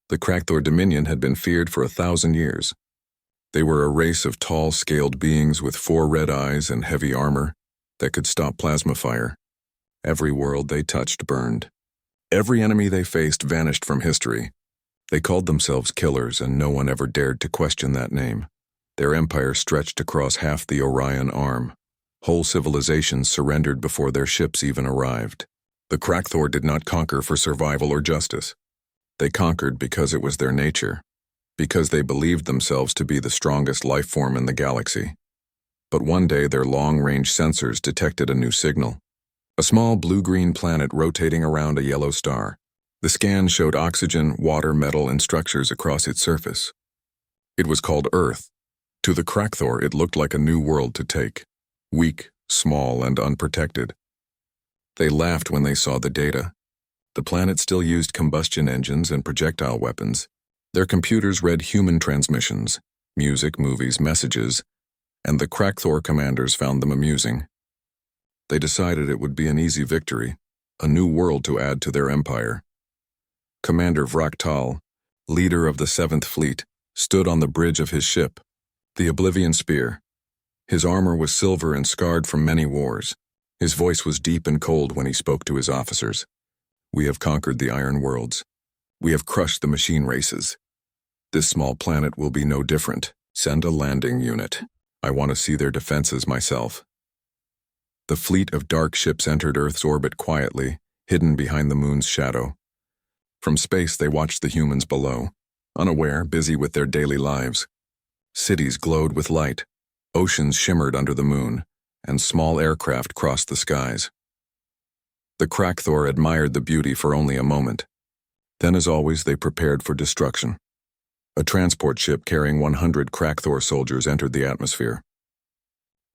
The Krakthor Dominion had been feared for 1,000 years. They were a race of tall, scaled beings with 4 red eyes and heavy armor that could stop plasma fire. Every world they touched burned. Every enemy they faced vanished from history. They called themselves killers, and no one ever dared to question that name. Their empire stretched across half the Orion Arm. Whole civilizations surrendered before their ships even arrived. The Krakthor did not conquer for survival or justice. They conquered because it was their nature, because they believed themselves to be the strongest life form in the galaxy. But one day their long-range sensors detected a new signal. A small blue-green planet rotating around a yellow star. The scan showed oxygen, water, metal, and structures across its surface. It was called Earth. To the Krakthor, it looked like a new world to take. Weak, small, and unprotected. They laughed when they saw the data. The planet still used combustion engines and projectile weapons. Their computers read human transmissions, music, movies, messages, and the Krakthor commanders found them amusing. They decided it would be an easy victory, a new world to add to their empire. Commander Vraktal, leader of the 7th Fleet, stood on the bridge of his ship, the Oblivion Spear. His armor was silver and scarred from many wars. His voice was deep and cold when he spoke to his officers. "We have conquered the Iron Worlds. We have crushed the machine races. This small planet will be no different. Send a landing unit. I want to see their defenses myself." The fleet of dark ships entered Earth's orbit quietly, hidden behind the moon's shadow. From space they watched the humans below, unaware, busy with their daily lives. Cities glowed with light, oceans shimmered under the moon, and small aircraft crossed the skies. The Krakthor admired the beauty for only a moment. Then, as always, they prepared for destruction. A transport ship carrying 100 Krakthor soldiers entered the atmosphere.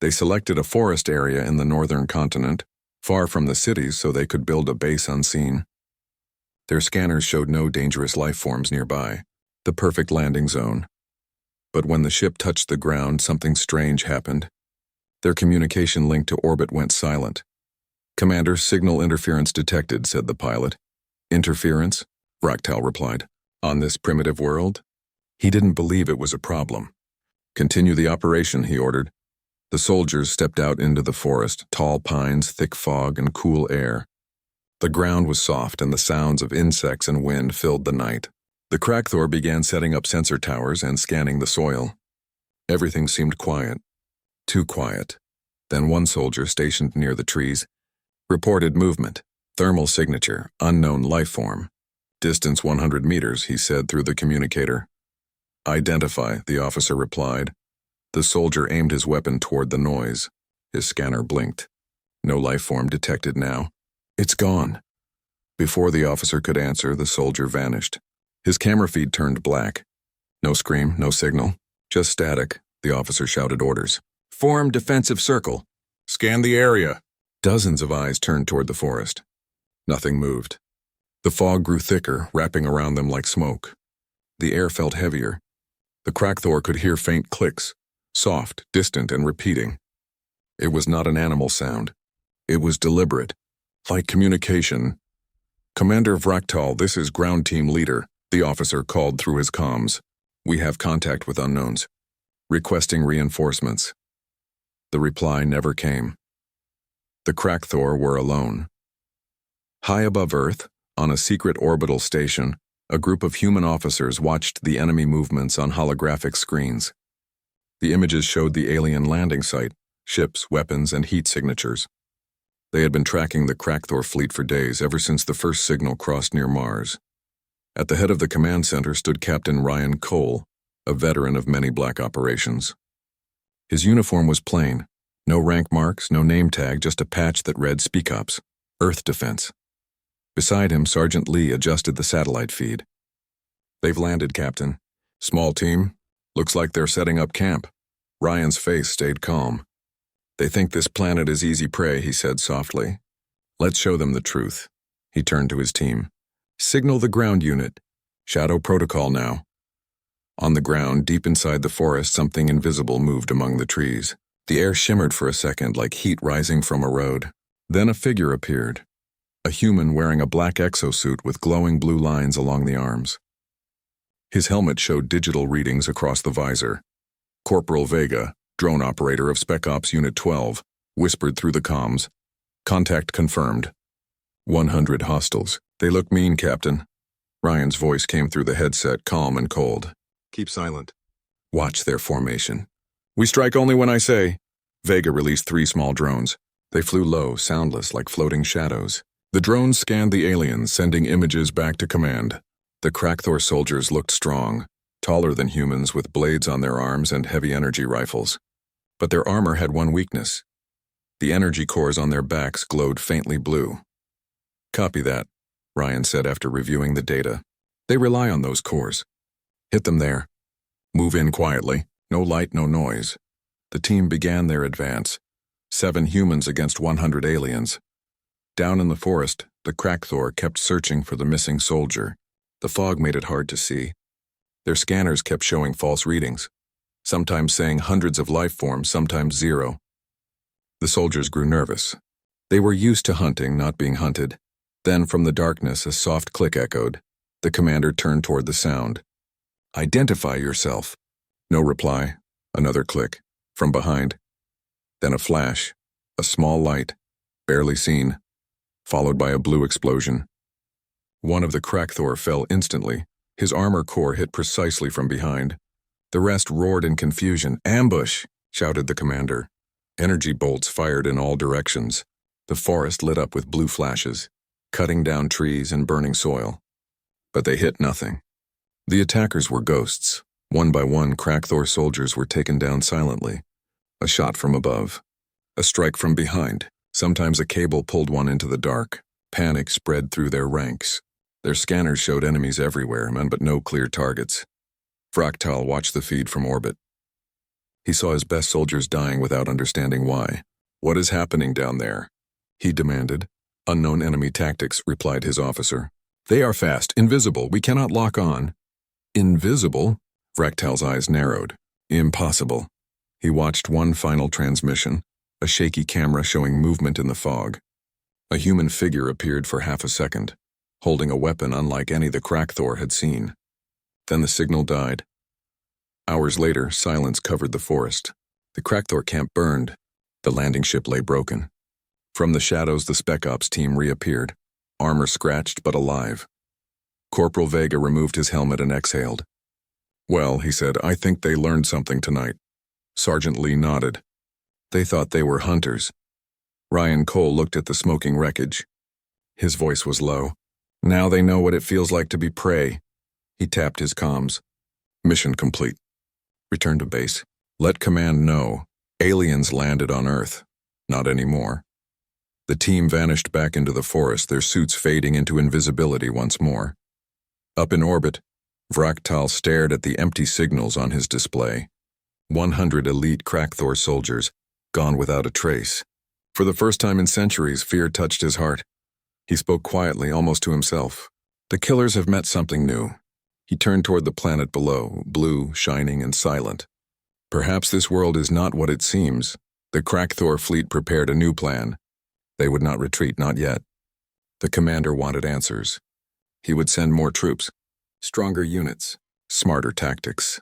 They selected a forest area in the northern continent, far from the cities so they could build a base unseen. Their scanners showed no dangerous life forms nearby, the perfect landing zone. But when the ship touched the ground, something strange happened. Their communication link to orbit went silent. "Commander, signal interference detected," said the pilot. "Interference?" Vraktal replied. "On this primitive world?" He didn't believe it was a problem. "Continue the operation," he ordered. The soldiers stepped out into the forest, tall pines, thick fog, and cool air. The ground was soft, and the sounds of insects and wind filled the night. The Krakthor began setting up sensor towers and scanning the soil. Everything seemed quiet. Too quiet. Then one soldier stationed near the trees reported movement. "Thermal signature, unknown life form. Distance 100 meters, he said through the communicator. "Identify," the officer replied. The soldier aimed his weapon toward the noise. His scanner blinked. No life form detected now. "It's gone." Before the officer could answer, the soldier vanished. His camera feed turned black. No scream, no signal. Just static, the officer shouted orders. "Form defensive circle. Scan the area." Dozens of eyes turned toward the forest. Nothing moved. The fog grew thicker, wrapping around them like smoke. The air felt heavier. The Krakthor could hear faint clicks, soft, distant, and repeating. It was not an animal sound. It was deliberate, like communication. "Commander Vraktal, this is ground team leader," the officer called through his comms. "We have contact with unknowns. Requesting reinforcements." The reply never came. The Krakthor were alone. High above Earth, on a secret orbital station, a group of human officers watched the enemy movements on holographic screens. The images showed the alien landing site, ships, weapons, and heat signatures. They had been tracking the Krakthor fleet for days, ever since the first signal crossed near Mars. At the head of the command center stood Captain Ryan Cole, a veteran of many black operations. His uniform was plain. No rank marks, no name tag, just a patch that read SpecOps, Earth Defense. Beside him, Sergeant Lee adjusted the satellite feed. "They've landed, Captain. Small team. Looks like they're setting up camp." Ryan's face stayed calm. "They think this planet is easy prey," he said softly. "Let's show them the truth." He turned to his team. "Signal the ground unit. Shadow protocol now." On the ground, deep inside the forest, something invisible moved among the trees. The air shimmered for a second like heat rising from a road. Then a figure appeared. A human wearing a black exosuit with glowing blue lines along the arms. His helmet showed digital readings across the visor. Corporal Vega, drone operator of SpecOps Unit 12, whispered through the comms. Contact confirmed. 100 hostiles. They look mean, Captain. Ryan's voice came through the headset, calm and cold. Keep silent. Watch their formation. We strike only when I say. Vega released 3 small drones. They flew low, soundless, like floating shadows. The drones scanned the aliens, sending images back to command. The Krakthor soldiers looked strong, taller than humans with blades on their arms and heavy energy rifles. But their armor had one weakness. The energy cores on their backs glowed faintly blue. Copy that, Ryan said after reviewing the data. They rely on those cores. Hit them there. Move in quietly. No light, no noise. The team began their advance. 7 humans against 100 aliens. Down in the forest, the Krakthor kept searching for the missing soldier. The fog made it hard to see. Their scanners kept showing false readings, sometimes saying hundreds of life forms, sometimes 0. The soldiers grew nervous. They were used to hunting, not being hunted. Then from the darkness, a soft click echoed. The commander turned toward the sound. Identify yourself. No reply. Another click. From behind. Then a flash. A small light. Barely seen. Followed by a blue explosion. One of the Krakthor fell instantly. His armor core hit precisely from behind. The rest roared in confusion. Ambush! Shouted the commander. Energy bolts fired in all directions. The forest lit up with blue flashes, cutting down trees and burning soil. But they hit nothing. The attackers were ghosts. One by one, Krakthor soldiers were taken down silently. A shot from above. A strike from behind. Sometimes a cable pulled one into the dark. Panic spread through their ranks. Their scanners showed enemies everywhere, but no clear targets. Fractal watched the feed from orbit. He saw his best soldiers dying without understanding why. What is happening down there? He demanded. Unknown enemy tactics, replied his officer. They are fast, invisible, we cannot lock on. Invisible? Fractal's eyes narrowed. Impossible. He watched one final transmission, a shaky camera showing movement in the fog. A human figure appeared for half a second, holding a weapon unlike any the Krakthor had seen. Then the signal died. Hours later, silence covered the forest. The Krakthor camp burned. The landing ship lay broken. From the shadows, the SpecOps team reappeared, armor scratched but alive. Corporal Vega removed his helmet and exhaled. Well, he said, I think they learned something tonight. Sergeant Lee nodded. They thought they were hunters. Ryan Cole looked at the smoking wreckage. His voice was low. Now they know what it feels like to be prey. He tapped his comms. Mission complete. Return to base. Let command know. Aliens landed on Earth. Not anymore. The team vanished back into the forest, their suits fading into invisibility once more. Up in orbit, Fractal stared at the empty signals on his display. 100 elite Krakthor soldiers, gone without a trace. For the first time in centuries, fear touched his heart. He spoke quietly, almost to himself. The killers have met something new. He turned toward the planet below, blue, shining, and silent. Perhaps this world is not what it seems. The Krakthor fleet prepared a new plan. They would not retreat, not yet. The commander wanted answers. He would send more troops, stronger units, smarter tactics.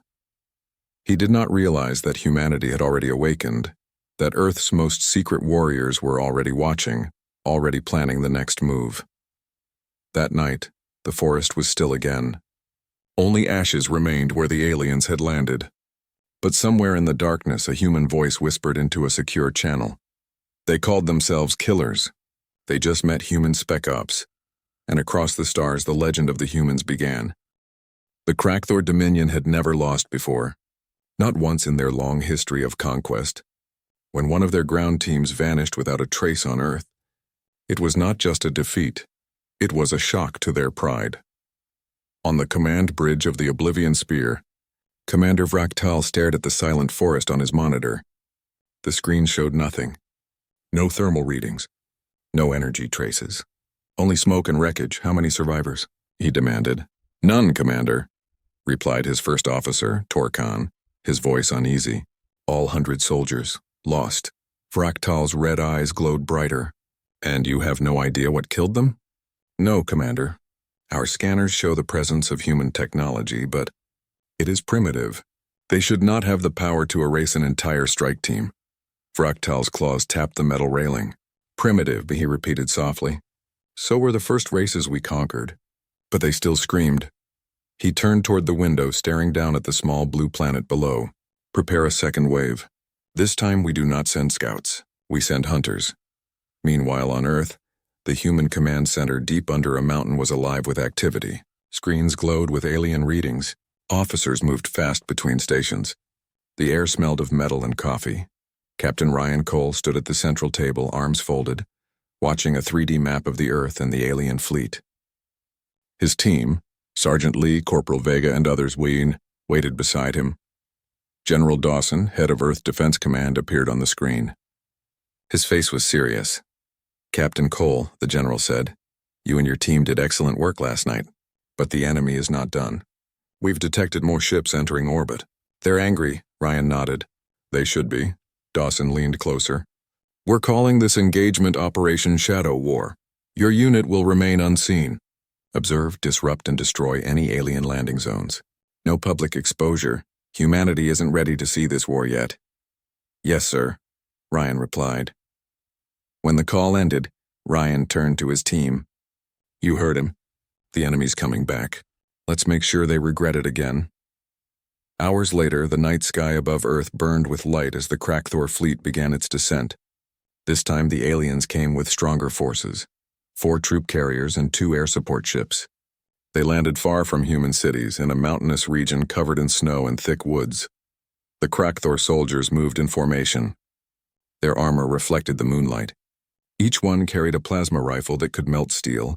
He did not realize that humanity had already awakened, that Earth's most secret warriors were already watching, already planning the next move. That night, the forest was still again. Only ashes remained where the aliens had landed. But somewhere in the darkness, a human voice whispered into a secure channel. They called themselves killers. They just met human SpecOps. And across the stars, the legend of the humans began. The Krakthor Dominion had never lost before. Not once in their long history of conquest. When one of their ground teams vanished without a trace on Earth, it was not just a defeat. It was a shock to their pride. On the command bridge of the Oblivion Spear, Commander Fractal stared at the silent forest on his monitor. The screen showed nothing. No thermal readings. No energy traces. Only smoke and wreckage. How many survivors? He demanded. None, Commander, replied his first officer, Torkan, his voice uneasy. All 100 soldiers. Lost. Fractal's red eyes glowed brighter. And you have no idea what killed them? No, Commander. Our scanners show the presence of human technology, but It is primitive. They should not have the power to erase an entire strike team. Fractal's claws tapped the metal railing. Primitive, he repeated softly. So were the first races we conquered. But they still screamed. He turned toward the window, staring down at the small blue planet below. Prepare a second wave. This time we do not send scouts. We send hunters. Meanwhile, on Earth, the human command center deep under a mountain was alive with activity. Screens glowed with alien readings. Officers moved fast between stations. The air smelled of metal and coffee. Captain Ryan Cole stood at the central table, arms folded, watching a 3D map of the Earth and the alien fleet. His team, Sergeant Lee, Corporal Vega, and others waited beside him. General Dawson, head of Earth Defense Command, appeared on the screen. His face was serious. Captain Cole, the general said, you and your team did excellent work last night, but the enemy is not done. We've detected more ships entering orbit. They're angry, Ryan nodded. They should be. Dawson leaned closer. We're calling this engagement Operation Shadow War. Your unit will remain unseen. Observe, disrupt, and destroy any alien landing zones. No public exposure. Humanity isn't ready to see this war yet. Yes, sir, Ryan replied. When the call ended, Ryan turned to his team. You heard him. The enemy's coming back. Let's make sure they regret it again. Hours later, the night sky above Earth burned with light as the Krakthor fleet began its descent. This time the aliens came with stronger forces, 4 troop carriers and 2 air support ships. They landed far from human cities in a mountainous region covered in snow and thick woods. The Krakthor soldiers moved in formation. Their armor reflected the moonlight. Each one carried a plasma rifle that could melt steel.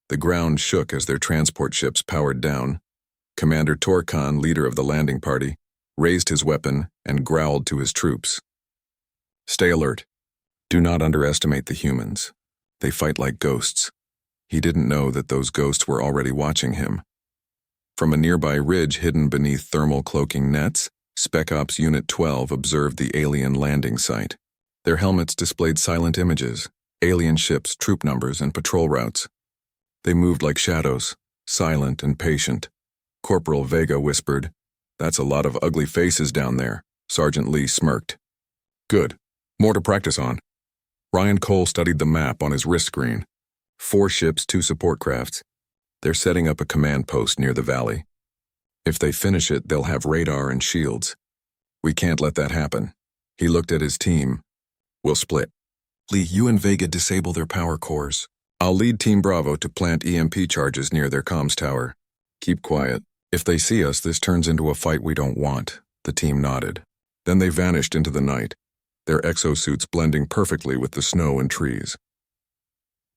The ground shook as their transport ships powered down. Commander Torkan, leader of the landing party, raised his weapon and growled to his troops. Stay alert. Do not underestimate the humans. They fight like ghosts. He didn't know that those ghosts were already watching him. From a nearby ridge hidden beneath thermal cloaking nets, SpecOps Unit 12 observed the alien landing site. Their helmets displayed silent images, alien ships, troop numbers, and patrol routes. They moved like shadows, silent and patient. Corporal Vega whispered, "That's a lot of ugly faces down there." Sergeant Lee smirked. Good. More to practice on. Ryan Cole studied the map on his wrist screen. 4 ships, 2 support crafts. They're setting up a command post near the valley. If they finish it, they'll have radar and shields. We can't let that happen. He looked at his team. We'll split. Lee, you and Vega disable their power cores. I'll lead Team Bravo to plant EMP charges near their comms tower. Keep quiet. If they see us, this turns into a fight we don't want. The team nodded. Then they vanished into the night, their exosuits blending perfectly with the snow and trees.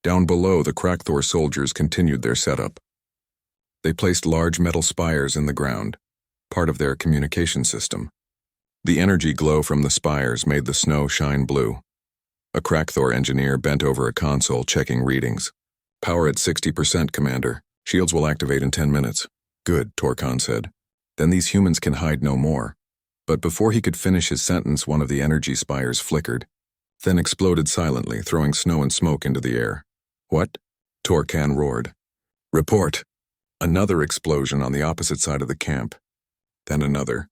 Down below, the Krakthor soldiers continued their setup. They placed large metal spires in the ground, part of their communication system. The energy glow from the spires made the snow shine blue. A Krakthor engineer bent over a console checking readings. Power at 60%, Commander. Shields will activate in 10 minutes. Good, Torkan said. Then these humans can hide no more. But before he could finish his sentence, one of the energy spires flickered, then exploded silently, throwing snow and smoke into the air. What? Torkan roared. Report. Another explosion on the opposite side of the camp. Then another.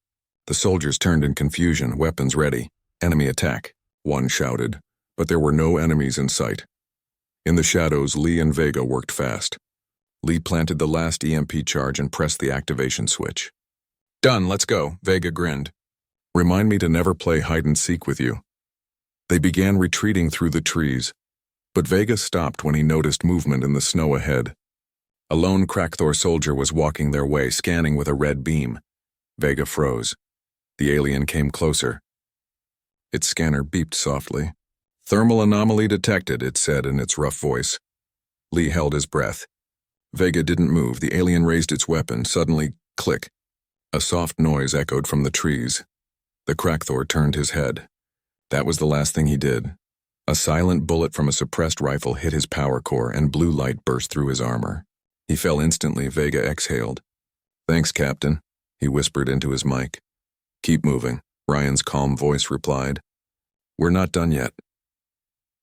The soldiers turned in confusion, weapons ready. Enemy attack, one shouted, but there were no enemies in sight. In the shadows, Lee and Vega worked fast. Lee planted the last EMP charge and pressed the activation switch. Done, let's go, Vega grinned. Remind me to never play hide-and-seek with you. They began retreating through the trees, but Vega stopped when he noticed movement in the snow ahead. A lone Krakthor soldier was walking their way, scanning with a red beam. Vega froze. The alien came closer. Its scanner beeped softly. Thermal anomaly detected, it said in its rough voice. Lee held his breath. Vega didn't move. The alien raised its weapon. Suddenly, click. A soft noise echoed from the trees. The Krakthor turned his head. That was the last thing he did. A silent bullet from a suppressed rifle hit his power core and blue light burst through his armor. He fell instantly. Vega exhaled. Thanks, Captain, he whispered into his mic. Keep moving, Ryan's calm voice replied. We're not done yet.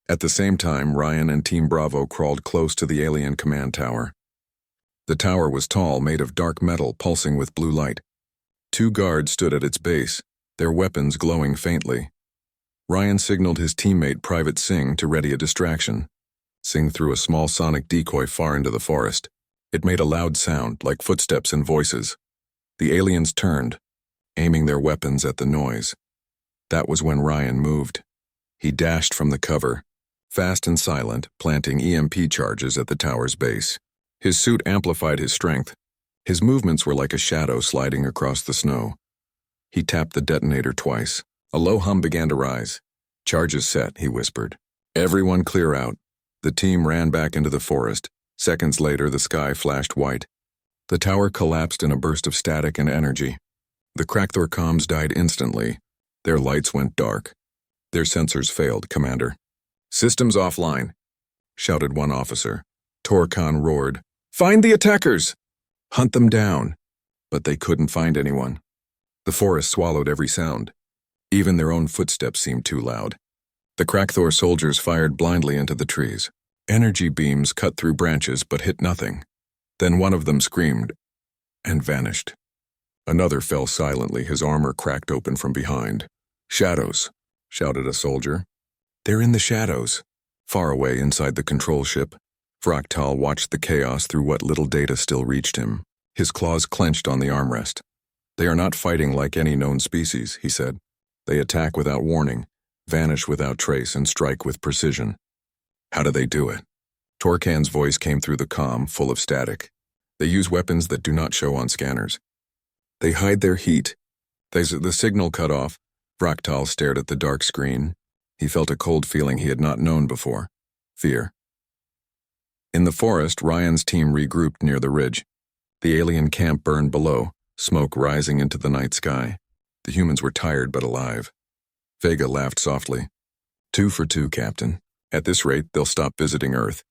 At the same time, Ryan and Team Bravo crawled close to the alien command tower. The tower was tall, made of dark metal pulsing with blue light. Two guards stood at its base, their weapons glowing faintly. Ryan signaled his teammate Private Singh to ready a distraction. Singh threw a small sonic decoy far into the forest. It made a loud sound, like footsteps and voices. The aliens turned, aiming their weapons at the noise. That was when Ryan moved. He dashed from the cover, fast and silent, planting EMP charges at the tower's base. His suit amplified his strength. His movements were like a shadow sliding across the snow. He tapped the detonator twice. A low hum began to rise. "Charges set," he whispered. "Everyone clear out." The team ran back into the forest. Seconds later, the sky flashed white. The tower collapsed in a burst of static and energy. The Krakthor comms died instantly. Their lights went dark. "Their sensors failed, Commander." "Systems offline," shouted one officer. Torkan roared, "Find the attackers! Hunt them down." But they couldn't find anyone. The forest swallowed every sound. Even their own footsteps seemed too loud. The Krakthor soldiers fired blindly into the trees. Energy beams cut through branches but hit nothing. Then one of them screamed and vanished. Another fell silently, his armor cracked open from behind. "Shadows," shouted a soldier. "They're in the shadows." Far away inside the control ship, Vroktal watched the chaos through what little data still reached him. His claws clenched on the armrest. "They are not fighting like any known species," he said. "They attack without warning, vanish without trace, and strike with precision." "How do they do it?" Torkan's voice came through the comm, full of static. "They use weapons that do not show on scanners. They hide their heat." The signal cut off. Vroktal stared at the dark screen. He felt a cold feeling he had not known before. Fear. In the forest, Ryan's team regrouped near the ridge. The alien camp burned below, smoke rising into the night sky. The humans were tired but alive. Vega laughed softly. "2 for 2, Captain. At this rate, they'll stop visiting Earth."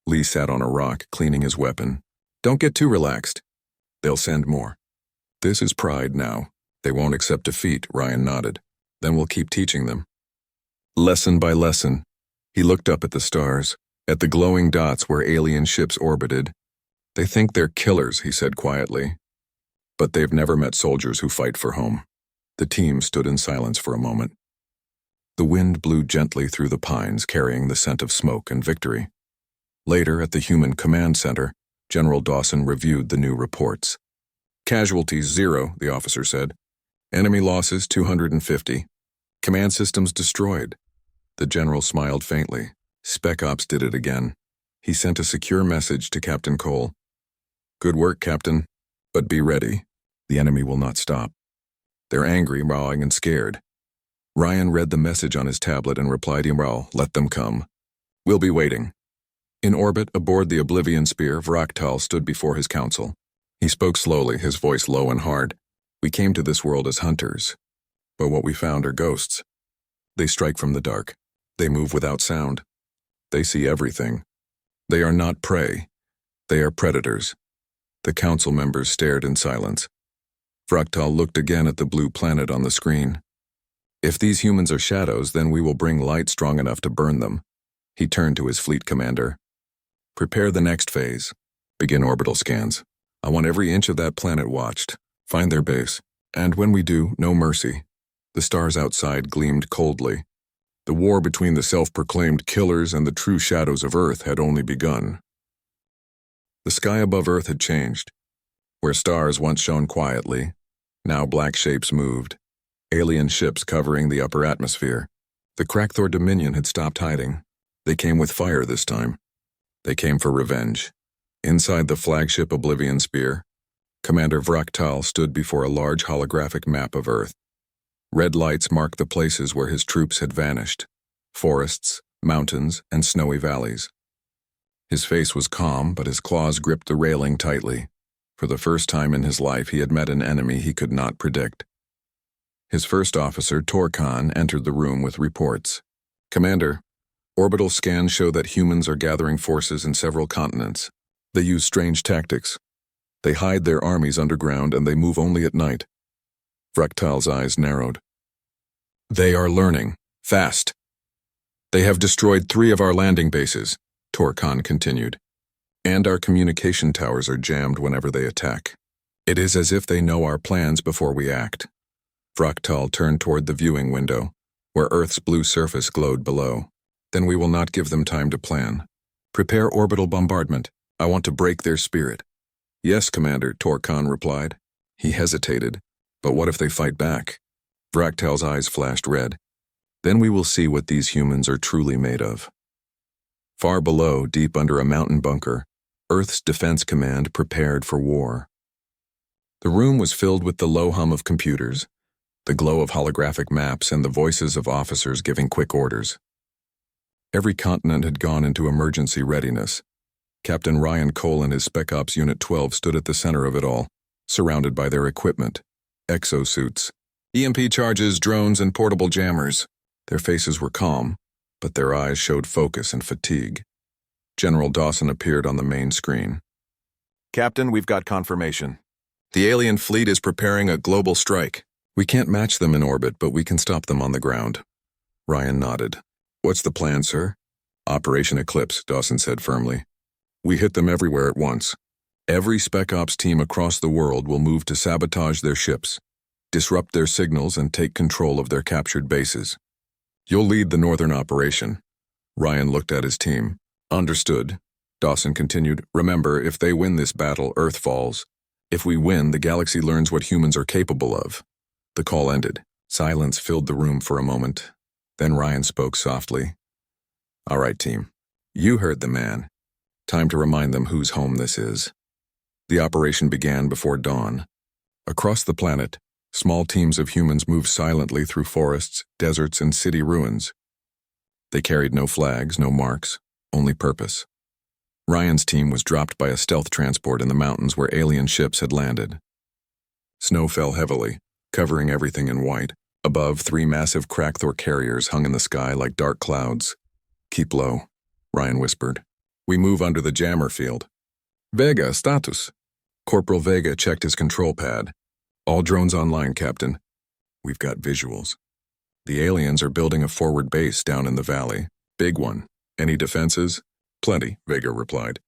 Lee sat on a rock, cleaning his weapon. "Don't get too relaxed. They'll send more." "This is pride now. They won't accept defeat," Ryan nodded. "Then we'll keep teaching them." Lesson by lesson. He looked up at the stars, at the glowing dots where alien ships orbited. "They think they're killers," he said quietly. "But they've never met soldiers who fight for home." The team stood in silence for a moment. The wind blew gently through the pines, carrying the scent of smoke and victory. Later, at the Human Command Center, General Dawson reviewed the new reports. "Casualties 0, the officer said. "Enemy losses 250. Command systems destroyed." The general smiled faintly. SpecOps did it again. He sent a secure message to Captain Cole. "Good work, Captain. But be ready. The enemy will not stop. They're angry, rawing, and scared." Ryan read the message on his tablet and replied, "Imral, let them come. We'll be waiting." In orbit, aboard the Oblivion Spear, Vroktal stood before his council. He spoke slowly, his voice low and hard. "We came to this world as hunters, but what we found are ghosts. They strike from the dark. They move without sound. They see everything. They are not prey. They are predators." The council members stared in silence. Vroktal looked again at the blue planet on the screen. "If these humans are shadows, then we will bring light strong enough to burn them." He turned to his fleet commander. "Prepare the next phase. Begin orbital scans. I want every inch of that planet watched. Find their base. And when we do, no mercy." The stars outside gleamed coldly. The war between the self-proclaimed killers and the true shadows of Earth had only begun. The sky above Earth had changed. Where stars once shone quietly, now black shapes moved. Alien ships covering the upper atmosphere. The Krakthor Dominion had stopped hiding. They came with fire this time. They came for revenge. Inside the flagship Oblivion Spear, Commander Vroktal stood before a large holographic map of Earth. Red lights marked the places where his troops had vanished: forests, mountains, and snowy valleys. His face was calm, but his claws gripped the railing tightly. For the first time in his life, he had met an enemy he could not predict. His first officer, Torkan, entered the room with reports. "Commander, orbital scans show that humans are gathering forces in several continents. They use strange tactics. They hide their armies underground and they move only at night." Vroktal's eyes narrowed. "They are learning. Fast. They have destroyed 3 of our landing bases," Torkan continued. "And our communication towers are jammed whenever they attack. It is as if they know our plans before we act. Fractal turned toward the viewing window, where Earth's blue surface glowed below. Then we will not give them time to plan. Prepare orbital bombardment. I want to break their spirit. Yes, Commander, Torkan replied. He hesitated. But what if they fight back? Fractal's eyes flashed red. Then we will see what these humans are truly made of. Far below, deep under a mountain bunker, Earth's Defense Command prepared for war. The room was filled with the low hum of computers, the glow of holographic maps, and the voices of officers giving quick orders. Every continent had gone into emergency readiness. Captain Ryan Cole and his SpecOps Unit 12 stood at the center of it all, surrounded by their equipment, exosuits, EMP charges, drones, and portable jammers. Their faces were calm, but their eyes showed focus and fatigue. General Dawson appeared on the main screen. Captain, we've got confirmation. The alien fleet is preparing a global strike. We can't match them in orbit, but we can stop them on the ground. Ryan nodded. What's the plan, sir? Operation Eclipse, Dawson said firmly. We hit them everywhere at once. Every SpecOps team across the world will move to sabotage their ships, disrupt their signals, and take control of their captured bases. You'll lead the northern operation. Ryan looked at his team. Understood. Dawson continued. Remember, if they win this battle, Earth falls. If we win, the galaxy learns what humans are capable of. The call ended. Silence filled the room for a moment. Then Ryan spoke softly. All right, team. You heard the man. Time to remind them whose home this is. The operation began before dawn. Across the planet, small teams of humans moved silently through forests, deserts, and city ruins. They carried no flags, no marks, only purpose. Ryan's team was dropped by a stealth transport in the mountains where alien ships had landed. Snow fell heavily, covering everything in white. Above, 3 massive Krakthor carriers hung in the sky like dark clouds. Keep low, Ryan whispered. We move under the jammer field. Vega, status. Corporal Vega checked his control pad. All drones online, Captain. We've got visuals. The aliens are building a forward base down in the valley. Big one. Any defenses? Plenty, Vega replied.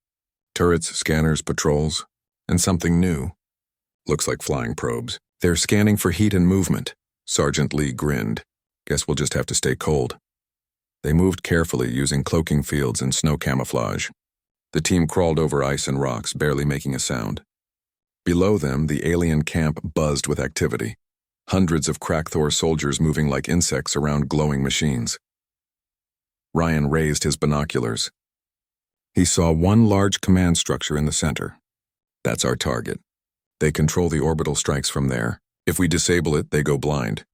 Turrets, scanners, patrols, and something new. Looks like flying probes. They're scanning for heat and movement. Sergeant Lee grinned. Guess we'll just have to stay cold. They moved carefully, using cloaking fields and snow camouflage. The team crawled over ice and rocks, barely making a sound. Below them, the alien camp buzzed with activity. Hundreds of Krakthor soldiers moving like insects around glowing machines. Ryan raised his binoculars. He saw one large command structure in the center. That's our target. They control the orbital strikes from there. If we disable it, they go blind.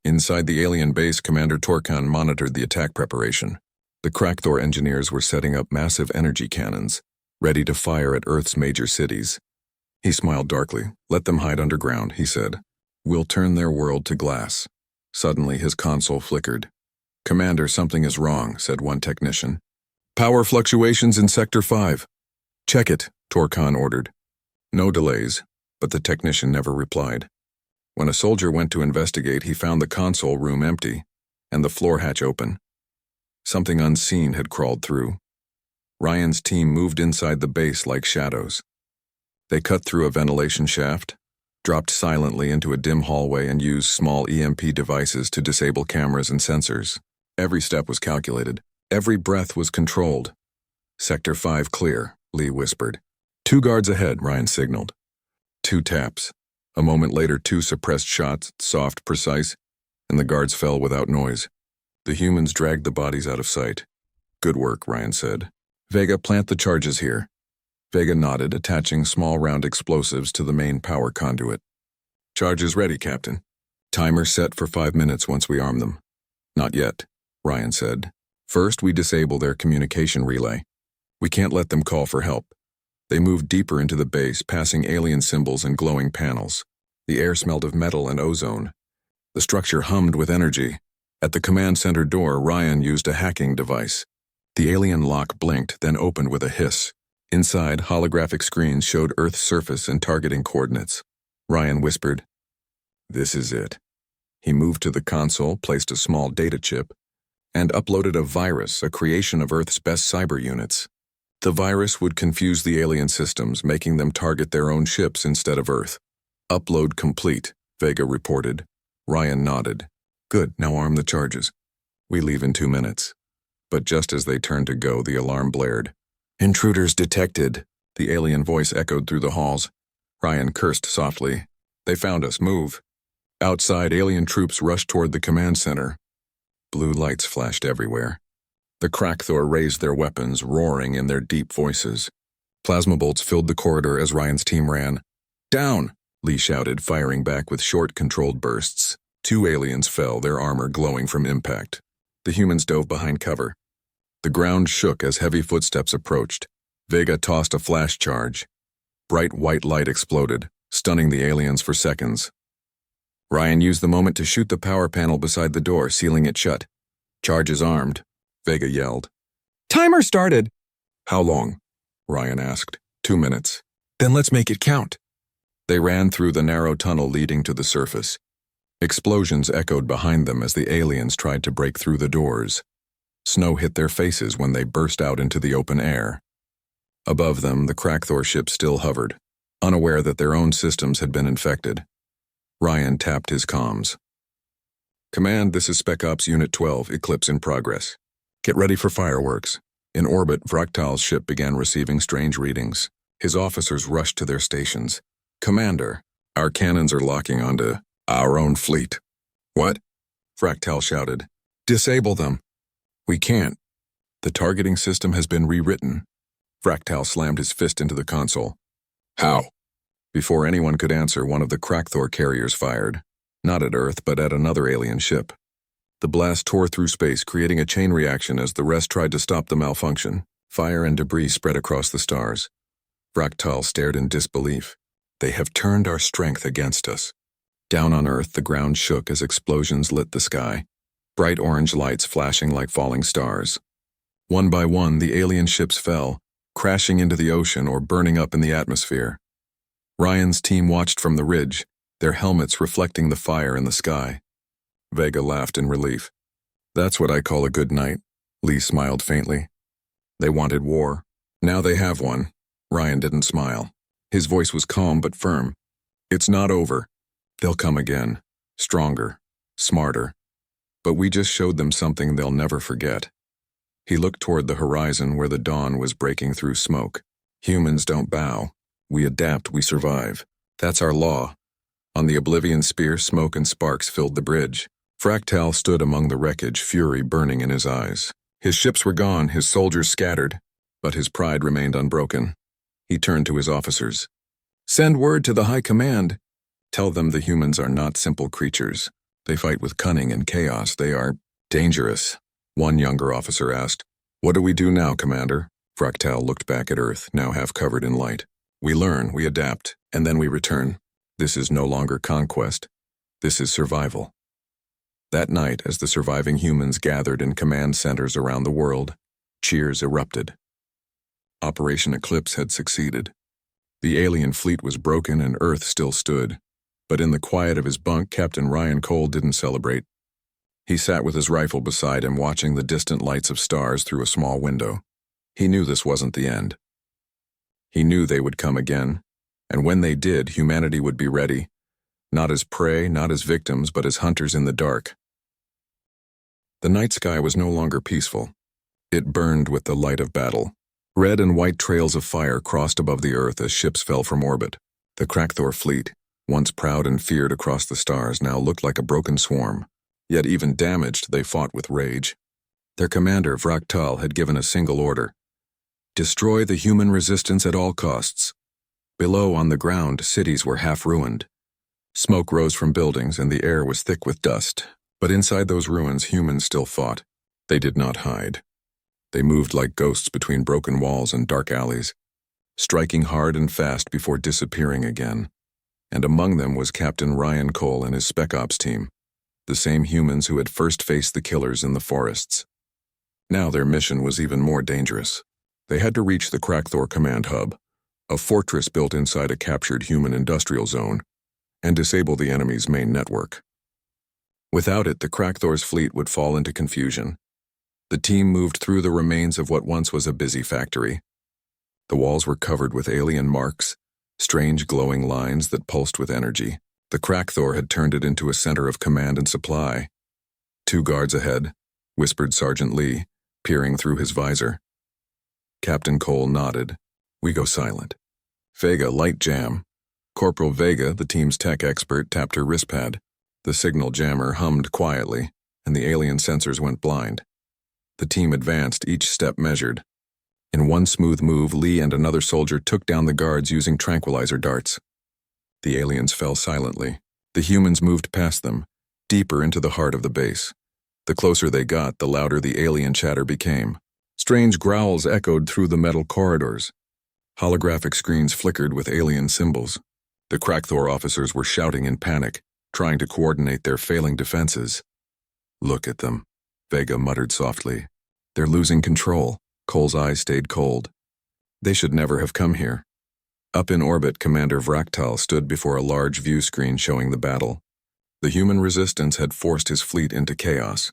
Inside the alien base, Commander Torkan monitored the attack preparation. The Krakthor engineers were setting up massive energy cannons, ready to fire at Earth's major cities. He smiled darkly. Let them hide underground, he said. We'll turn their world to glass. Suddenly, his console flickered. Commander, something is wrong, said one technician. Power fluctuations in Sector 5. Check it, Torkan ordered. No delays, but the technician never replied. When a soldier went to investigate, he found the console room empty and the floor hatch open. Something unseen had crawled through. Ryan's team moved inside the base like shadows. They cut through a ventilation shaft, dropped silently into a dim hallway, and used small EMP devices to disable cameras and sensors. Every step was calculated. Every breath was controlled. Sector 5 clear, Lee whispered. 2 guards ahead, Ryan signaled. 2 taps. A moment later, 2 suppressed shots, soft, precise, and the guards fell without noise. The humans dragged the bodies out of sight. Good work, Ryan said. Vega, plant the charges here. Vega nodded, attaching small round explosives to the main power conduit. Charges ready, Captain. Timer set for 5 minutes once we arm them. Not yet, Ryan said. First, we disable their communication relay. We can't let them call for help. They moved deeper into the base, passing alien symbols and glowing panels. The air smelled of metal and ozone. The structure hummed with energy. At the command center door, Ryan used a hacking device. The alien lock blinked, then opened with a hiss. Inside, holographic screens showed Earth's surface and targeting coordinates. Ryan whispered, "This is it." He moved to the console, placed a small data chip, and uploaded a virus, a creation of Earth's best cyber units. The virus would confuse the alien systems, making them target their own ships instead of Earth. Upload complete, Vega reported. Ryan nodded. Good, now arm the charges. We leave in 2 minutes. But just as they turned to go, the alarm blared. Intruders detected, the alien voice echoed through the halls. Ryan cursed softly. They found us, move. Outside, alien troops rushed toward the command center. Blue lights flashed everywhere. The Krakthor raised their weapons, roaring in their deep voices. Plasma bolts filled the corridor as Ryan's team ran. Down, Lee shouted, firing back with short, controlled bursts. 2 aliens fell, their armor glowing from impact. The humans dove behind cover. The ground shook as heavy footsteps approached. Vega tossed a flash charge. Bright white light exploded, stunning the aliens for seconds. Ryan used the moment to shoot the power panel beside the door, sealing it shut. Charge is armed, Vega yelled. Timer started! How long? Ryan asked. 2 minutes. Then let's make it count. They ran through the narrow tunnel leading to the surface. Explosions echoed behind them as the aliens tried to break through the doors. Snow hit their faces when they burst out into the open air. Above them, the Krakthor ship still hovered, unaware that their own systems had been infected. Ryan tapped his comms. Command, this is SpecOps Unit 12, Eclipse in progress. Get ready for fireworks. In orbit, Vractal's ship began receiving strange readings. His officers rushed to their stations. Commander, our cannons are locking onto our own fleet. What? Vractal shouted. Disable them. We can't. The targeting system has been rewritten. Vractal slammed his fist into the console. How? Before anyone could answer, one of the Krakthor carriers fired. Not at Earth, but at another alien ship. The blast tore through space, creating a chain reaction as the rest tried to stop the malfunction. Fire and debris spread across the stars. Vractal stared in disbelief. They have turned our strength against us. Down on Earth, the ground shook as explosions lit the sky. Bright orange lights flashing like falling stars. One by one, the alien ships fell, crashing into the ocean or burning up in the atmosphere. Ryan's team watched from the ridge, their helmets reflecting the fire in the sky. Vega laughed in relief. That's what I call a good night, Lee smiled faintly. They wanted war. Now they have one. Ryan didn't smile. His voice was calm but firm. It's not over. They'll come again, stronger, smarter. But we just showed them something they'll never forget. He looked toward the horizon where the dawn was breaking through smoke. Humans don't bow. We adapt, we survive. That's our law. On the Oblivion Spear, smoke and sparks filled the bridge. Vractal stood among the wreckage, fury burning in his eyes. His ships were gone, his soldiers scattered, but his pride remained unbroken. He turned to his officers. Send word to the High Command. Tell them the humans are not simple creatures. They fight with cunning and chaos. They are dangerous. One younger officer asked, What do we do now, Commander? Vractal looked back at Earth, now half covered in light. We learn, we adapt, and then we return. This is no longer conquest. This is survival. That night, as the surviving humans gathered in command centers around the world, cheers erupted. Operation Eclipse had succeeded. The alien fleet was broken and Earth still stood. But in the quiet of his bunk, Captain Ryan Cole didn't celebrate. He sat with his rifle beside him, watching the distant lights of stars through a small window. He knew this wasn't the end. He knew they would come again, and when they did, humanity would be ready, not as prey, not as victims, but as hunters in the dark. The night sky was no longer peaceful. It burned with the light of battle. Red and white trails of fire crossed above the Earth as ships fell from orbit. The Krakthor fleet, once proud and feared across the stars, now looked like a broken swarm. Yet even damaged, they fought with rage. Their commander, Vractal, had given a single order. Destroy the human resistance at all costs. Below, on the ground, cities were half ruined. Smoke rose from buildings and the air was thick with dust. But inside those ruins, humans still fought. They did not hide. They moved like ghosts between broken walls and dark alleys, striking hard and fast before disappearing again. And among them was Captain Ryan Cole and his SpecOps team, the same humans who had first faced the killers in the forests. Now their mission was even more dangerous. They had to reach the Krakthor command hub, a fortress built inside a captured human industrial zone, and disable the enemy's main network. Without it, the Krakthor's fleet would fall into confusion. The team moved through the remains of what once was a busy factory. The walls were covered with alien marks, strange glowing lines that pulsed with energy. The Crackthor had turned it into a center of command and supply. 2 guards ahead, whispered Sergeant Lee, peering through his visor. Captain Cole nodded. We go silent. Vega, light jam. Corporal Vega, the team's tech expert, tapped her wristpad. The signal jammer hummed quietly, and the alien sensors went blind. The team advanced, each step measured. In one smooth move, Lee and another soldier took down the guards using tranquilizer darts. The aliens fell silently. The humans moved past them, deeper into the heart of the base. The closer they got, the louder the alien chatter became. Strange growls echoed through the metal corridors. Holographic screens flickered with alien symbols. The Crackthor officers were shouting in panic, trying to coordinate their failing defenses. Look at them, Vega muttered softly. They're losing control. Cole's eyes stayed cold. They should never have come here. Up in orbit, Commander Vraktal stood before a large view screen showing the battle. The human resistance had forced his fleet into chaos.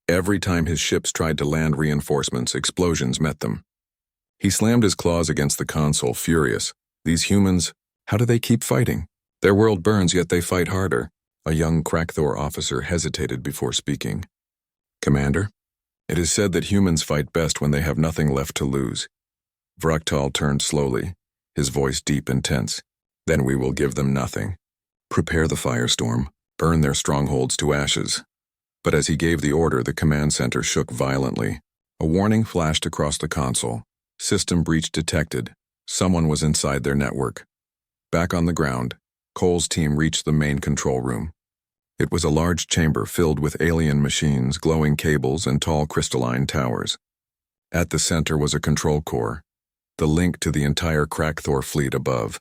Every time his ships tried to land reinforcements, explosions met them. He slammed his claws against the console, furious. These humans, how do they keep fighting? Their world burns, yet they fight harder. A young Crackthor officer hesitated before speaking. Commander, it is said that humans fight best when they have nothing left to lose. Vraktal turned slowly, his voice deep and tense. Then we will give them nothing. Prepare the firestorm, burn their strongholds to ashes. But as he gave the order, the command center shook violently. A warning flashed across the console. System breach detected. Someone was inside their network. Back on the ground, Cole's team reached the main control room. It was a large chamber filled with alien machines, glowing cables, and tall crystalline towers. At the center was a control core, the link to the entire Crackthor fleet above.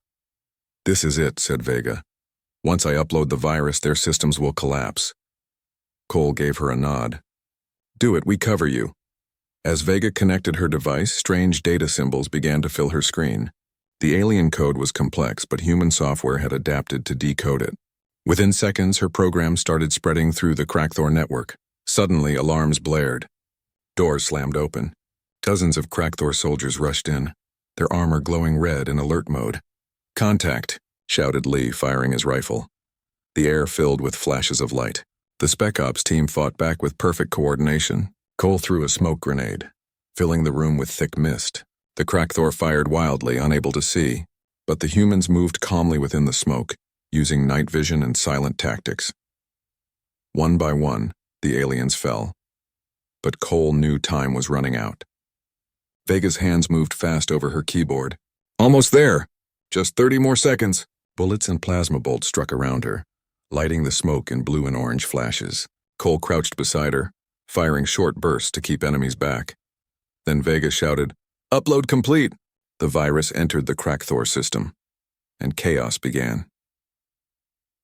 This is it, said Vega. Once I upload the virus, their systems will collapse. Cole gave her a nod. Do it, we cover you. As Vega connected her device, strange data symbols began to fill her screen. The alien code was complex, but human software had adapted to decode it. Within seconds, her program started spreading through the Crackthor network. Suddenly, alarms blared. Doors slammed open. Dozens of Crackthor soldiers rushed in, their armor glowing red in alert mode. Contact, shouted Lee, firing his rifle. The air filled with flashes of light. The SpecOps team fought back with perfect coordination. Cole threw a smoke grenade, filling the room with thick mist. The Crackthor fired wildly, unable to see, but the humans moved calmly within the smoke, using night vision and silent tactics. One by one, the aliens fell. But Cole knew time was running out. Vega's hands moved fast over her keyboard. Almost there! Just 30 more seconds! Bullets and plasma bolts struck around her, lighting the smoke in blue and orange flashes. Cole crouched beside her, firing short bursts to keep enemies back. Then Vega shouted, Upload complete! The virus entered the Crackthor system, and chaos began.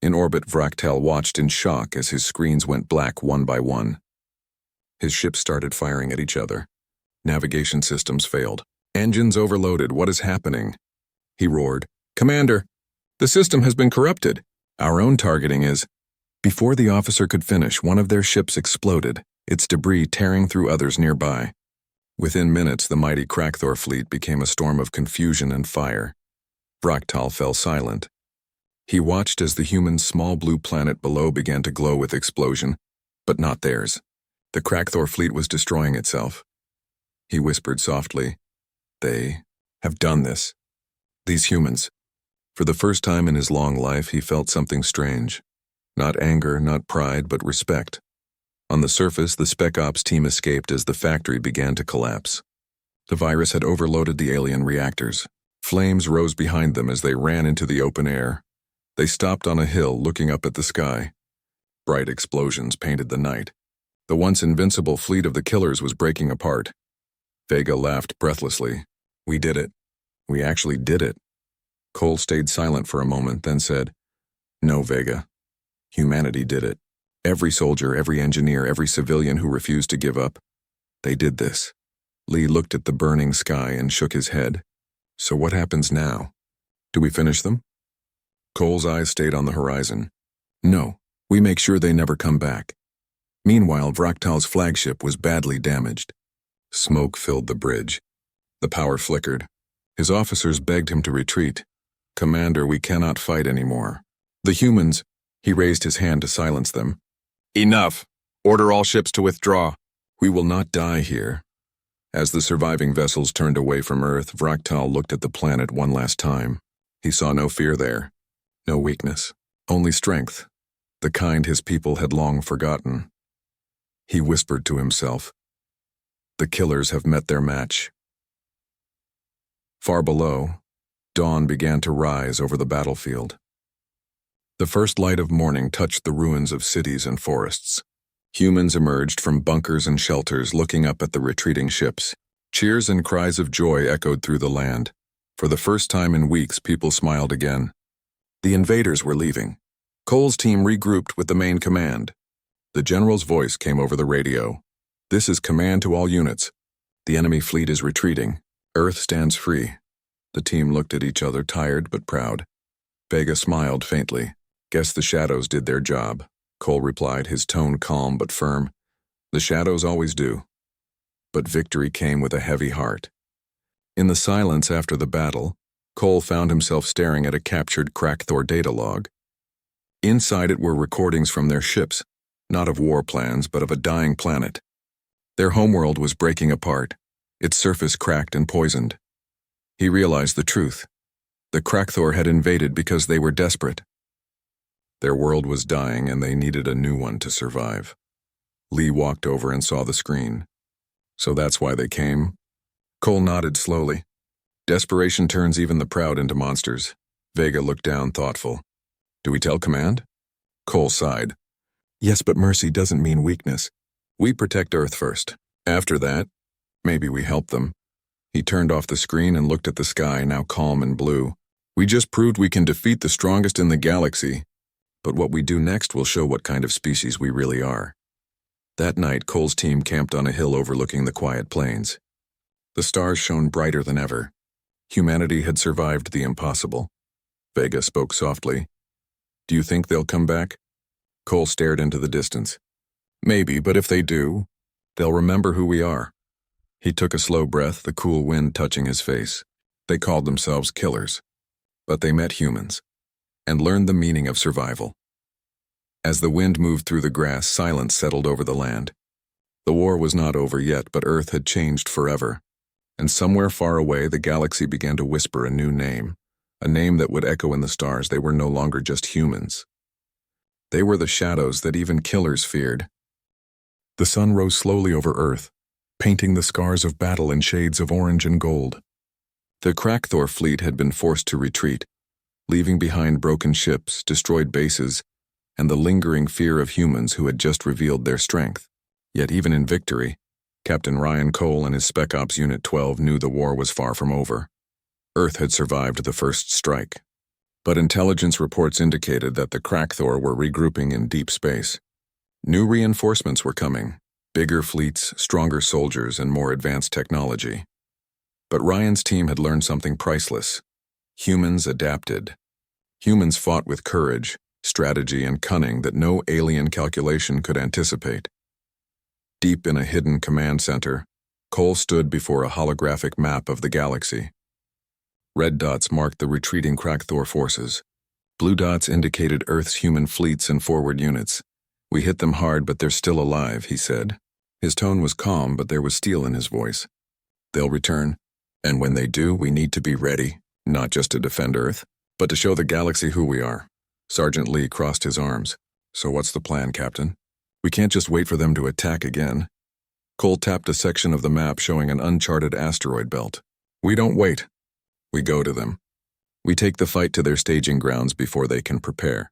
In orbit, Vraktal watched in shock as his screens went black one by one. His ships started firing at each other. Navigation systems failed. Engines overloaded. What is happening? He roared. Commander, the system has been corrupted. Our own targeting is... Before the officer could finish, one of their ships exploded, its debris tearing through others nearby. Within minutes, the mighty Crackthor fleet became a storm of confusion and fire. Vraktal fell silent. He watched as the human small blue planet below began to glow with explosion, but not theirs. The Crackthor fleet was destroying itself. He whispered softly, They have done this. These humans. For the first time in his long life, he felt something strange. Not anger, not pride, but respect. On the surface, the SpecOps team escaped as the factory began to collapse. The virus had overloaded the alien reactors. Flames rose behind them as they ran into the open air. They stopped on a hill, looking up at the sky. Bright explosions painted the night. The once invincible fleet of the killers was breaking apart. Vega laughed breathlessly. We did it. We actually did it. Cole stayed silent for a moment, then said, No, Vega. Humanity did it. Every soldier, every engineer, every civilian who refused to give up. They did this. Lee looked at the burning sky and shook his head. So what happens now? Do we finish them? Cole's eyes stayed on the horizon. No, we make sure they never come back. Meanwhile, Vraktal's flagship was badly damaged. Smoke filled the bridge. The power flickered. His officers begged him to retreat. "Commander, we cannot fight anymore." The humans, he raised his hand to silence them. "Enough! Order all ships to withdraw. We will not die here." As the surviving vessels turned away from Earth, Vrachtal looked at the planet one last time. He saw no fear there, no weakness, only strength, the kind his people had long forgotten. He whispered to himself, "The killers have met their match." Far below, dawn began to rise over the battlefield. The first light of morning touched the ruins of cities and forests. Humans emerged from bunkers and shelters looking up at the retreating ships. Cheers and cries of joy echoed through the land. For the first time in weeks, people smiled again. The invaders were leaving. Cole's team regrouped with the main command. The general's voice came over the radio. "This is command to all units. The enemy fleet is retreating. Earth stands free." The team looked at each other, tired but proud. Vega smiled faintly. "Guess the shadows did their job," Cole replied, his tone calm but firm. "The shadows always do." But victory came with a heavy heart. In the silence after the battle, Cole found himself staring at a captured Krakthor data log. Inside it were recordings from their ships, not of war plans, but of a dying planet. Their homeworld was breaking apart, its surface cracked and poisoned. He realized the truth. The Krakthor had invaded because they were desperate. Their world was dying and they needed a new one to survive. Lee walked over and saw the screen. "So that's why they came?" Cole nodded slowly. "Desperation turns even the proud into monsters." Vega looked down, thoughtful. "Do we tell command?" Cole sighed. "Yes, but mercy doesn't mean weakness. We protect Earth first. After that, maybe we help them." He turned off the screen and looked at the sky, now calm and blue. "We just proved we can defeat the strongest in the galaxy. But what we do next will show what kind of species we really are." That night, Cole's team camped on a hill overlooking the quiet plains. The stars shone brighter than ever. Humanity had survived the impossible. Vega spoke softly. "Do you think they'll come back?" Cole stared into the distance. "Maybe, but if they do, they'll remember who we are." He took a slow breath, the cool wind touching his face. They called themselves killers, but they met humans and learned the meaning of survival. As the wind moved through the grass, silence settled over the land. The war was not over yet, but Earth had changed forever. And somewhere far away, the galaxy began to whisper a new name, a name that would echo in the stars. They were no longer just humans. They were the shadows that even killers feared. The sun rose slowly over Earth, painting the scars of battle in shades of orange and gold. The Krakthor fleet had been forced to retreat, leaving behind broken ships, destroyed bases, and the lingering fear of humans who had just revealed their strength. Yet even in victory, Captain Ryan Cole and his SpecOps Unit 12 knew the war was far from over. Earth had survived the first strike. But intelligence reports indicated that the Krakthor were regrouping in deep space. New reinforcements were coming, bigger fleets, stronger soldiers, and more advanced technology. But Ryan's team had learned something priceless. Humans adapted. Humans fought with courage, strategy, and cunning that no alien calculation could anticipate. Deep in a hidden command center, Cole stood before a holographic map of the galaxy. Red dots marked the retreating Krakthor forces. Blue dots indicated Earth's human fleets and forward units. "We hit them hard, but they're still alive," he said. His tone was calm, but there was steel in his voice. "They'll return, and when they do, we need to be ready, not just to defend Earth, but to show the galaxy who we are." Sergeant Lee crossed his arms. "So what's the plan, Captain? We can't just wait for them to attack again." Cole tapped a section of the map showing an uncharted asteroid belt. "We don't wait. We go to them. We take the fight to their staging grounds before they can prepare."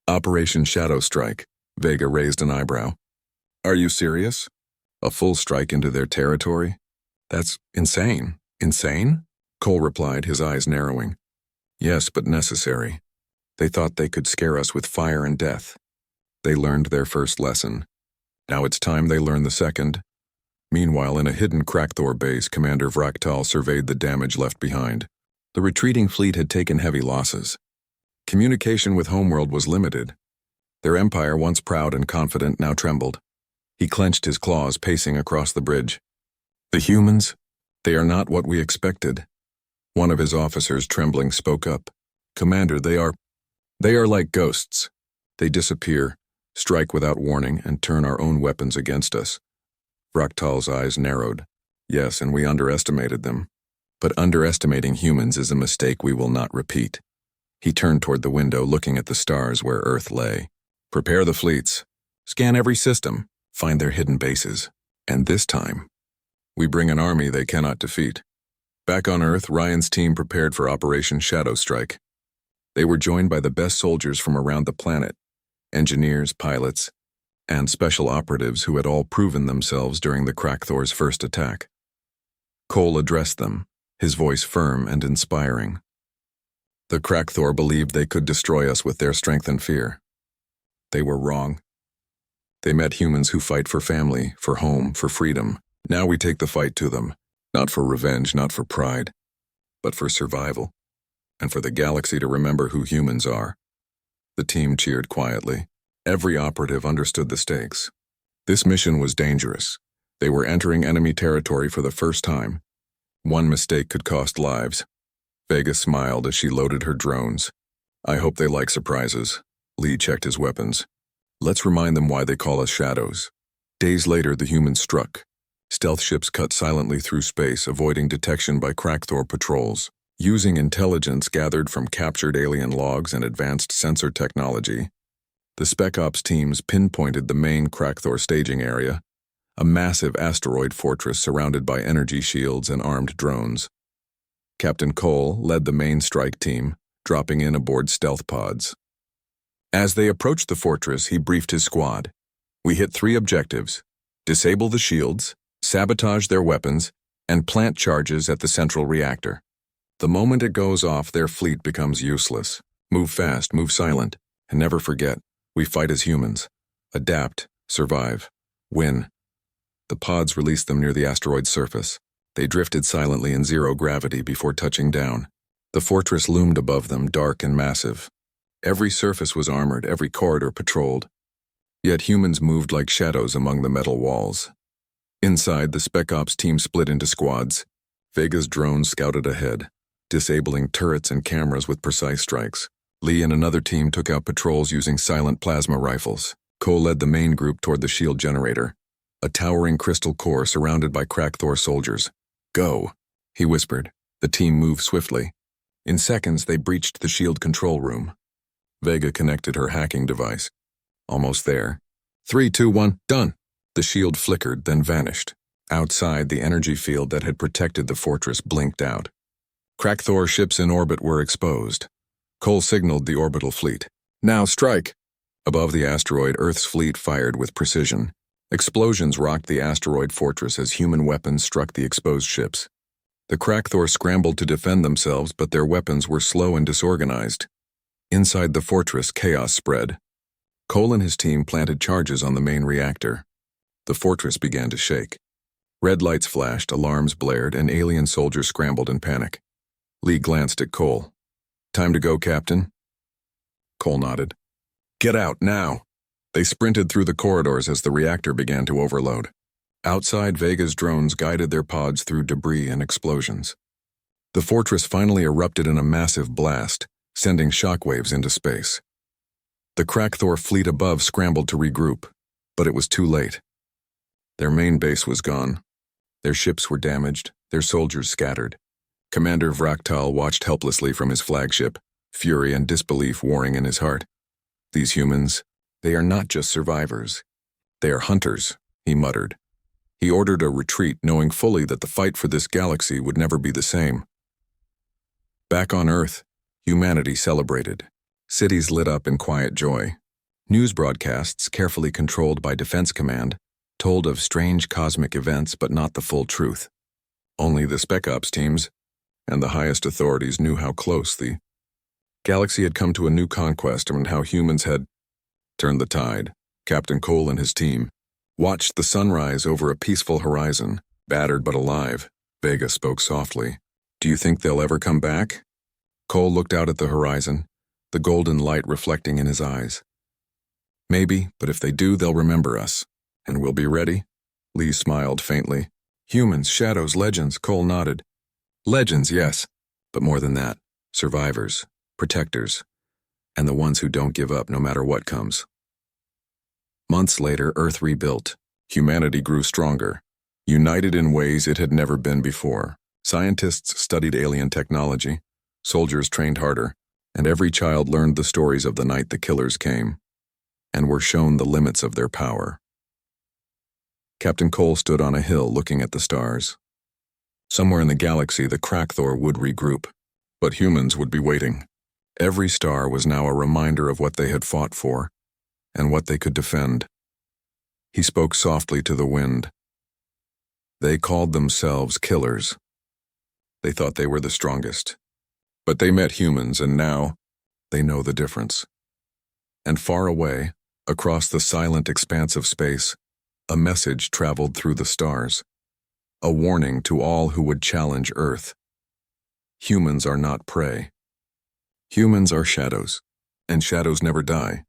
"Operation Shadow Strike." Vega raised an eyebrow. "Are you serious? A full strike into their territory? That's insane." "Insane?" Cole replied, his eyes narrowing. "Yes, but necessary. They thought they could scare us with fire and death. They learned their first lesson. Now it's time they learn the second." Meanwhile, in a hidden Krakthor base, Commander Vrachtal surveyed the damage left behind. The retreating fleet had taken heavy losses. Communication with Homeworld was limited. Their empire, once proud and confident, now trembled. He clenched his claws, pacing across the bridge. "The humans? They are not what we expected. One of his officers, trembling, spoke up. "Commander, they are like ghosts. They disappear, strike without warning, and turn our own weapons against us." Vroktal's eyes narrowed. "Yes, and we underestimated them. But underestimating humans is a mistake we will not repeat." He turned toward the window, looking at the stars where Earth lay. "Prepare the fleets. Scan every system. Find their hidden bases. And this time, we bring an army they cannot defeat." Back on Earth, Ryan's team prepared for Operation Shadow Strike. They were joined by the best soldiers from around the planet, engineers, pilots, and special operatives who had all proven themselves during the Krakthor's first attack. Cole addressed them, his voice firm and inspiring. "The Krakthor believed they could destroy us with their strength and fear. They were wrong. They met humans who fight for family, for home, for freedom. Now we take the fight to them, not for revenge, not for pride, but for survival, and for the galaxy to remember who humans are." The team cheered quietly. Every operative understood the stakes. This mission was dangerous. They were entering enemy territory for the first time. One mistake could cost lives. Vega smiled as she loaded her drones. "I hope they like surprises." Lee checked his weapons. "Let's remind them why they call us shadows." Days later, the humans struck. Stealth ships cut silently through space, avoiding detection by Krakthor patrols. Using intelligence gathered from captured alien logs and advanced sensor technology, the SpecOps teams pinpointed the main Krakthor staging area, a massive asteroid fortress surrounded by energy shields and armed drones. Captain Cole led the main strike team, dropping in aboard stealth pods. As they approached the fortress, he briefed his squad. "We hit 3 objectives: disable the shields, sabotage their weapons, and plant charges at the central reactor. The moment it goes off, their fleet becomes useless. Move fast, move silent, and never forget, we fight as humans. Adapt, survive, win." The pods released them near the asteroid's surface. They drifted silently in zero gravity before touching down. The fortress loomed above them, dark and massive. Every surface was armored, every corridor patrolled. Yet humans moved like shadows among the metal walls. Inside, the SpecOps team split into squads. Vega's drones scouted ahead, disabling turrets and cameras with precise strikes. Lee and another team took out patrols using silent plasma rifles. Cole led the main group toward the shield generator, a towering crystal core surrounded by Krakthor soldiers. "Go," he whispered. The team moved swiftly. In seconds, they breached the shield control room. Vega connected her hacking device. Almost there. 3, 2, 1, done. The shield flickered, then vanished. Outside, the energy field that had protected the fortress blinked out. Krakthor ships in orbit were exposed. Cole signaled the orbital fleet. "Now strike!" Above the asteroid, Earth's fleet fired with precision. Explosions rocked the asteroid fortress as human weapons struck the exposed ships. The Krakthor scrambled to defend themselves, but their weapons were slow and disorganized. Inside the fortress, chaos spread. Cole and his team planted charges on the main reactor. The fortress began to shake. Red lights flashed, alarms blared, and alien soldiers scrambled in panic. Lee glanced at Cole. "Time to go, Captain?" Cole nodded. "Get out, now!" They sprinted through the corridors as the reactor began to overload. Outside, Vega's drones guided their pods through debris and explosions. The fortress finally erupted in a massive blast, sending shockwaves into space. The Krakthor fleet above scrambled to regroup, but it was too late. Their main base was gone. Their ships were damaged, their soldiers scattered. Commander Vroktal watched helplessly from his flagship, fury and disbelief warring in his heart. "These humans, they are not just survivors. They are hunters," he muttered. He ordered a retreat, knowing fully that the fight for this galaxy would never be the same. Back on Earth, humanity celebrated. Cities lit up in quiet joy. News broadcasts, carefully controlled by Defense Command, told of strange cosmic events but not the full truth. Only the SpecOps teams and the highest authorities knew how close the galaxy had come to a new conquest and how humans had turned the tide. Captain Cole and his team watched the sunrise over a peaceful horizon, battered but alive. Vega spoke softly. "Do you think they'll ever come back?" Cole looked out at the horizon, the golden light reflecting in his eyes. "Maybe, but if they do, they'll remember us. And we'll be ready?" Lee smiled faintly. "Humans, shadows, legends," Cole nodded. "Legends, yes. But more than that, survivors, protectors, and the ones who don't give up no matter what comes. Months later, Earth rebuilt. Humanity grew stronger, united in ways it had never been before. Scientists studied alien technology, soldiers trained harder, and every child learned the stories of the night the killers came, and were shown the limits of their power. Captain Cole stood on a hill looking at the stars. Somewhere in the galaxy, the Krakthor would regroup, but humans would be waiting. Every star was now a reminder of what they had fought for, and what they could defend. He spoke softly to the wind. They called themselves killers. They thought they were the strongest. But they met humans, and now they know the difference. And far away, across the silent expanse of space, a message traveled through the stars. A warning to all who would challenge Earth. Humans are not prey. Humans are shadows, and shadows never die.